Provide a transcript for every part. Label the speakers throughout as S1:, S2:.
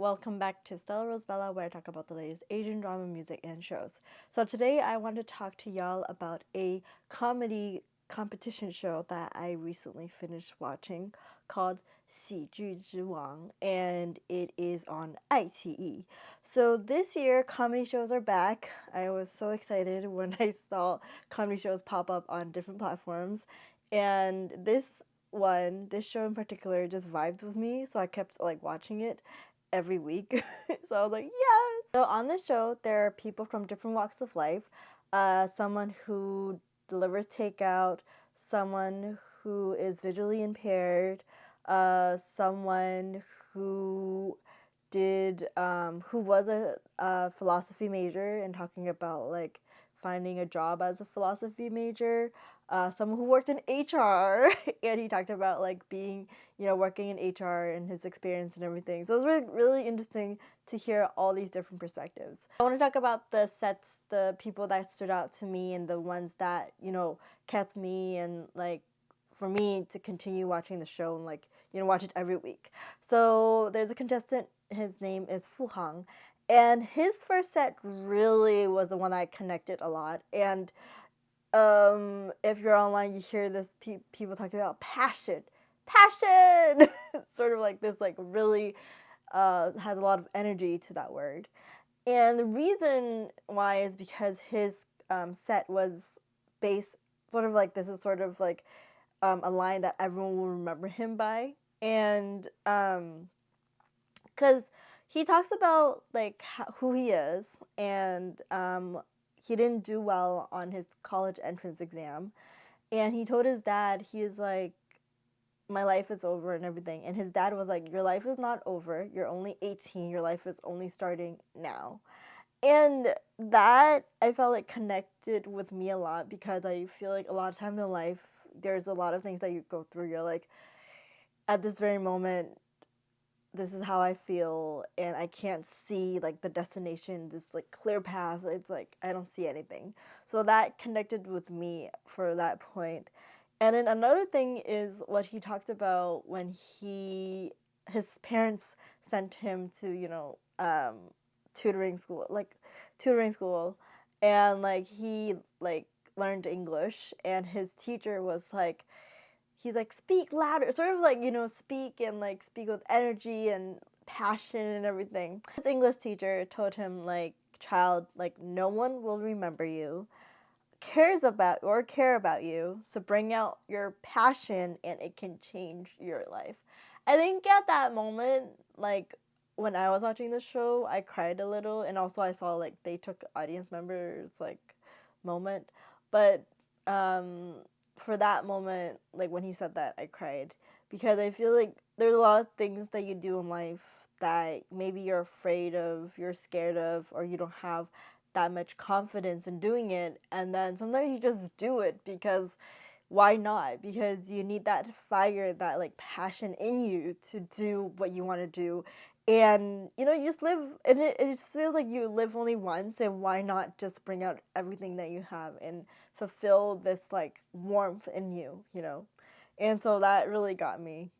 S1: welcome back to Stella Rosebella, where I talk about the latest Asian drama, music, and shows. So today I want to talk to y'all about a comedy competition show that I recently finished watching called 喜剧之王, and it is on iQIYI. So this year, comedy shows are back. I was so excited when I saw comedy shows pop up on different platforms, and this show in particular just vibed with me, so I kept like watching it every week. So I was like, yes. So on the show, there are people from different walks of life. Someone who delivers takeout, someone who is visually impaired, someone who was a philosophy major and talking about like finding a job as a philosophy major, someone who worked in HR and he talked about like being, working in HR and his experience and everything. So it was really, really interesting to hear all these different perspectives. I want to talk about the sets, the people that stood out to me and the ones that, kept me and like for me to continue watching the show and like, watch it every week. So there's a contestant, his name is Fu Hang, and his first set really was the one that I connected a lot. And if you're online, you hear this people talking about passion. Sort of like this, like really has a lot of energy to that word. And the reason why is because his set was based sort of like this is sort of like a line that everyone will remember him by, and because he talks about like who he is, and he didn't do well on his college entrance exam, and he told his dad, he is like, my life is over and everything, and his dad was like, your life is not over, you're only 18, your life is only starting now. And that I felt like connected with me a lot, because I feel like a lot of time in life there's a lot of things that you go through, you're like, at this very moment this is how I feel, and I can't see like the destination, this like clear path. It's like I don't see anything. So that connected with me for that point. And then another thing is what he talked about when his parents sent him to, tutoring school, and like he like learned English, and his teacher was like, he's like, speak louder, sort of like, speak and like speak with energy and passion and everything. His English teacher told him like, child, like no one will remember you, care about you, so bring out your passion and it can change your life. I think at that moment, like when I was watching the show, I cried a little, and also I saw like they took audience members like moment, but um for that moment, like when he said that, I cried, because I feel like there's a lot of things that you do in life that maybe you're afraid of, you're scared of, or you don't have that much confidence in doing it, and then sometimes you just do it because why not? Because you need that fire, that like passion in you to do what you want to do. And you just live, and it just feels like you live only once, and why not just bring out everything that you have and fulfill this like warmth in you. And so that really got me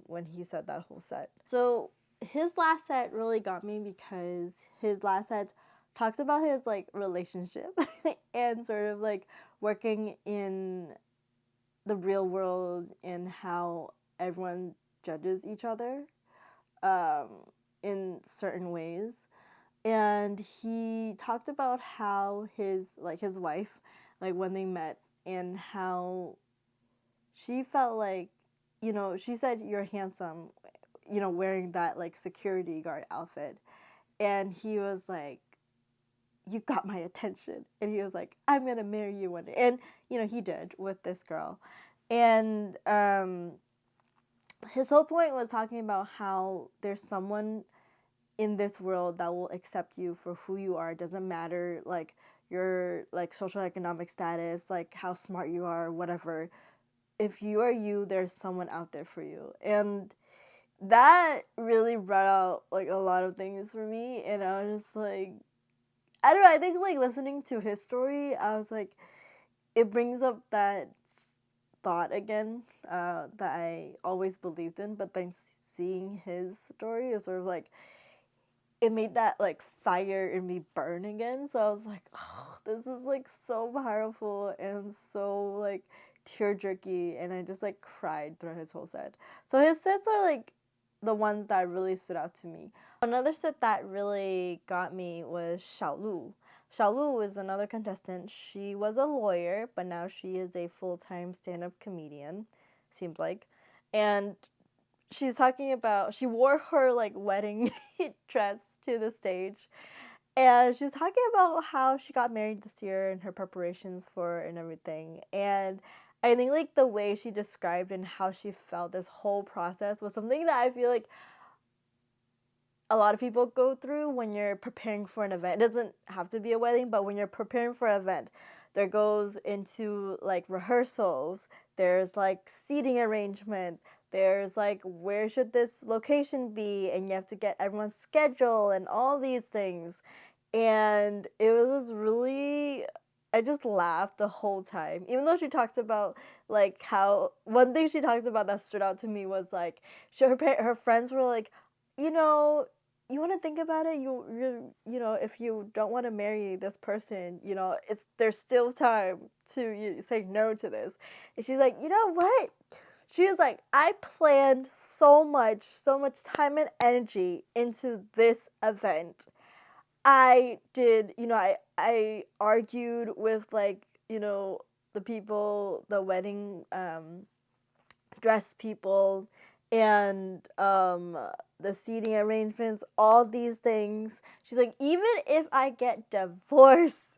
S1: when he said that whole set. So his last set really got me because his last set talks about his like relationship and sort of like working in the real world and how everyone judges each other um, in certain ways. And he talked about how his wife, like when they met, and how she felt like, she said, you're handsome, wearing that like security guard outfit. And he was like, you got my attention. And he was like, I'm going to marry you one day. And, he did with this girl. And his whole point was talking about how there's someone in this world that will accept you for who you are. It doesn't matter like your like social economic status, like how smart you are, whatever. If you are you, there's someone out there for you. And that really brought out like a lot of things for me. And I was just like, I don't know, I think like listening to his story, I was like, it brings up that thought again that I always believed in, but then seeing his story is sort of like, it made that like fire in me burn again. So I was like, oh, this is like so powerful and so like tear jerky, and I just like cried through his whole set. So his sets are like the ones that really stood out to me. Another set that really got me was Xiaolu. Xiaolu is another contestant. She was a lawyer, but now she is a full-time stand-up comedian, seems like. And she's talking about, she wore her like wedding dress to the stage, and she's talking about how she got married this year and her preparations for it and everything. And I think like the way she described and how she felt this whole process was something that I feel like a lot of people go through when you're preparing for an event. It doesn't have to be a wedding, but when you're preparing for an event, there goes into like rehearsals, there's like seating arrangement, there's like where should this location be, and you have to get everyone's schedule and all these things. And it was just really, I just laughed the whole time. Even though she talks about like how, one thing she talks about that stood out to me was like her friends were like, you know, you want to think about it, you know, if you don't want to marry this person, you know, it's, there's still time to say no to this. And she's like, you know what, she was like, I planned so much time and energy into this event. I did, you know, I argued with like, you know, the people, the wedding dress people, and the seating arrangements, all these things. She's like, even if I get divorced,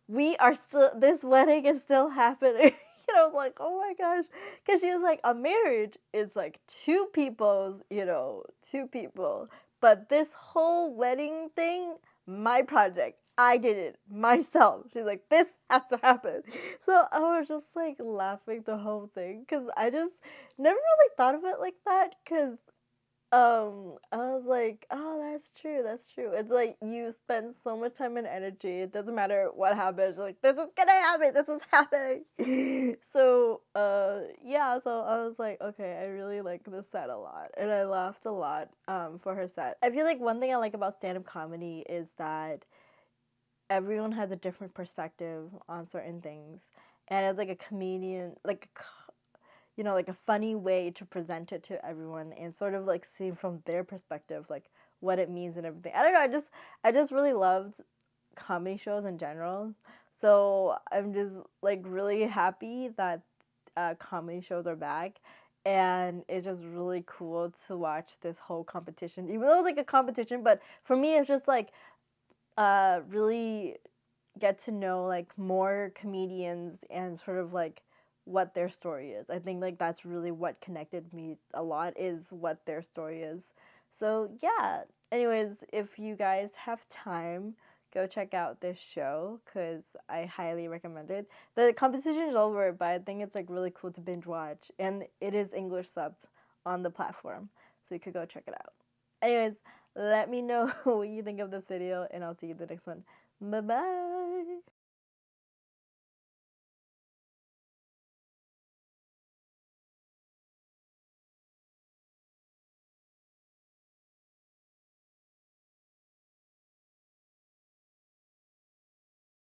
S1: we are still, this wedding is still happening. And I was like, oh my gosh. Because she was like, a marriage is like two people's, you know, two people. But this whole wedding thing, my project, I did it myself. She's like, this has to happen. So I was just like laughing the whole thing because I just never really thought of it like that. Because I was like, oh, that's true, that's true. It's like you spend so much time and energy. It doesn't matter what happens. Like, this is gonna happen. This is happening. So, yeah. So I was like, okay, I really like this set a lot, and I laughed a lot, for her set. I feel like one thing I like about stand-up comedy is that everyone has a different perspective on certain things, and it's like a comedian, like you know, like a funny way to present it to everyone and sort of like see from their perspective, like what it means and everything. I don't know. I just really loved comedy shows in general. So I'm just like really happy that comedy shows are back. And it's just really cool to watch this whole competition, even though it's like a competition. But for me, it's just like really get to know like more comedians and sort of like what their story is. I think like that's really what connected me a lot, is what their story is. So yeah. Anyways, if you guys have time, go check out this show because I highly recommend it. The competition is over, but I think it's like really cool to binge watch, and it is English subs on the platform, so you could go check it out. Anyways, let me know what you think of this video, and I'll see you in the next one. Bye bye.